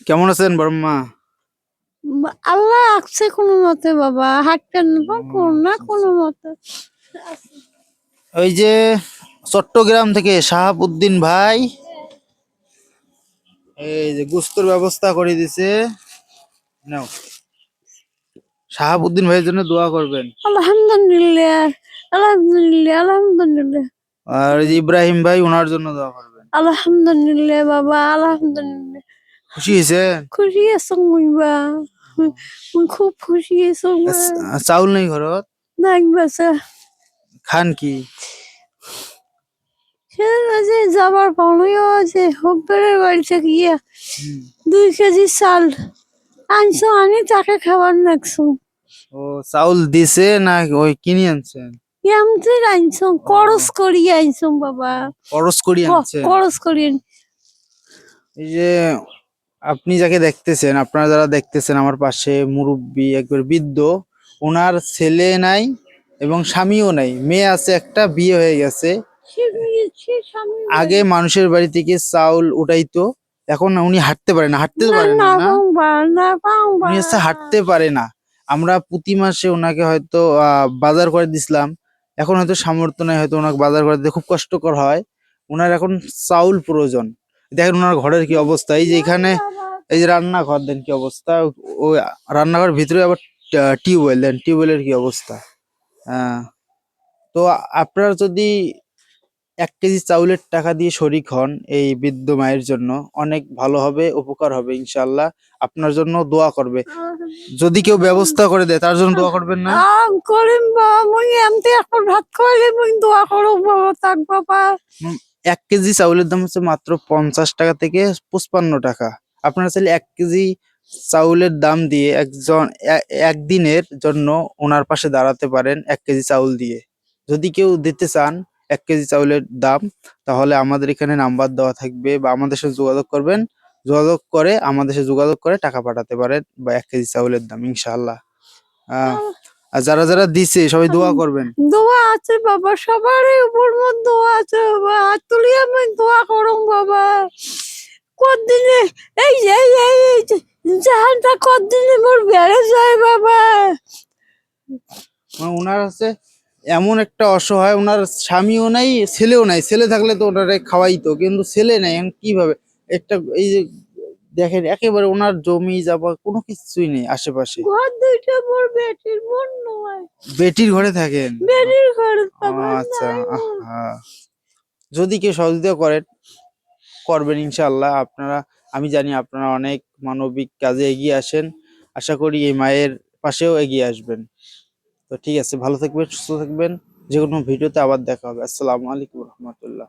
কেমন আছেন বড়ম্মা? আল্লাহ আসছে কোনো মতে বাবা, হাঁটতেন না আচ্ছা, কোনো মতে। ওই যে চট্টগ্রাম থেকে শাহাবুদ্দিন ভাই এই যে গুস্তর ব্যবস্থা করে দিছে, নাও শাহাবুদ্দিন ভাইয়ের জন্য দোয়া করবেন। আলহামদুলিল্লাহ, আলহামদুলিল্লাহ, আলহামদুলিল্লাহ, আর এই যে ইব্রাহিম ভাই, ওনার জন্য দোয়া করবেন। আলহামদুলিল্লাহ বাবা, আলহামদুলিল্লাহ। খুশি হয়েছে? খুশি আছো মুইবা, খুব খুশি আছো। চাউল নেই ঘরত? দেখ বাসা খান কি? সে যাবার পাওনাও আছে হকবের বাড়িতে গিয়া হুম। 2 কেজি চাল আনছো, আনি তাকে খাবার নাকছো। ও চাউল দিছে না ওই কিনে আনছেন? এমতে আনছো, খরচ করিয়ে আনছো বাবা, খরচ করি আনছেন। খরচ করিয়ে। এই যে আপনি যাকে দেখতেছেন, আপনারা যারা দেখতেছেন আমার পাশে মুরব্বী একবার বৃদ্ধ, ওনার ছেলে নাই এবং স্বামীও নাই, মেয়ে আছে একটা, বিয়ে হয়ে গেছে। আগে মানুষের বাড়ি থেকে চাউল উঠাইতো, এখন উনি হাঁটতে পারে না, হাঁটতে পারে না, উনি হচ্ছে হাঁটতে পারে না। আমরা প্রতি মাসে ওনাকে হয়তো বাজার করে দিছিলাম, এখন হয়তো সামর্থ্য নাই, হয়তো ওনাকে বাজার করে দিতে খুব কষ্টকর হয়। ওনার এখন চাউল প্রয়োজন। দেখেন ওনার ঘরের কি অবস্থা, এই যে এখানে এই যে রান্নাঘর, দেন কি অবস্থা, ওই রান্নাঘরের ভিতরে আবার টিউবওয়েল, দেন টিউবওয়েলের কি অবস্থা। তো আপনারা যদি 1 কেজি চাউলের টাকা দিয়ে শরিক হন এই বৃদ্ধ মায়ের জন্য, অনেক ভালো হবে, উপকার হবে ইনশাল্লাহ। আপনার জন্য দোয়া করবে। যদি কেউ ব্যবস্থা করে দেয় তার জন্য দোয়া করবেন না? করিম বাবা, মুই এমতে এখন ভাত খাইলে মুই দোয়া করো বাবা, থাক বাবা। 1 কেজি চাউলের দাম হচ্ছে মাত্র 50 টাকা থেকে 55 টাকা। আপনারা চাইলে 1 কেজি চাউলের দাম দিয়ে একজন একদিনের জন্য ওনার পাশে দাঁড়াতে পারেন 1 কেজি চাউল দিয়ে। যদি কেউ দিতে চান 1 কেজি চাউলের দাম, তাহলে আমাদের এখানে নাম্বার দেওয়া থাকবে, বা আমাদের সাথে যোগাযোগ করবেন, যোগাযোগ করে আমাদের সাথে যোগাযোগ করে টাকা পাঠাতে পারেন, বা 1 কেজি চাউলের দাম ইনশাআল্লাহ। আর যারা যারা দিছে সবাই দোয়া করবেন। দোয়া আছে বাবা, সবারই উপর মত দোয়া আছে বাবা, হাত তুলি আমি দোয়া করুম বাবা। কতদিনে এই জাহানটা কতদিনে মোর বেড়ে যায় বাবা। ওনার হচ্ছে এমন একটা অসহায়, ওনার স্বামীও নাই, ছেলেও নাই। ছেলে থাকলে তো ওনারে খাওয়াইতো, কিন্তু ছেলে নাই, এখন কিভাবে একটা এই যে দেখেন একেবারে ওনার জমি যাবা কোনো কিছুই নেই আশেপাশে। ঘর দুইটা মোর বেটির, মন নয়। বেটির ঘরে থাকেন? বেটির ঘরে বাবা। আচ্ছা। যদি কেউ সহযোগিতা করবেন ইনশাআল্লাহ, আপনারা, আমি জানি আপনারা অনেক মানবিক কাজে এগিয়ে আসেন, আশা করি এই মায়ের পাশেও এগিয়ে আসবেন। তো ঠিক আছে, ভালো থাকবেন, সুস্থ থাকবেন। যে কোনো ভিডিওতে আবার দেখা হবে। আসসালামু আলাইকুম রহমতুল্লাহ।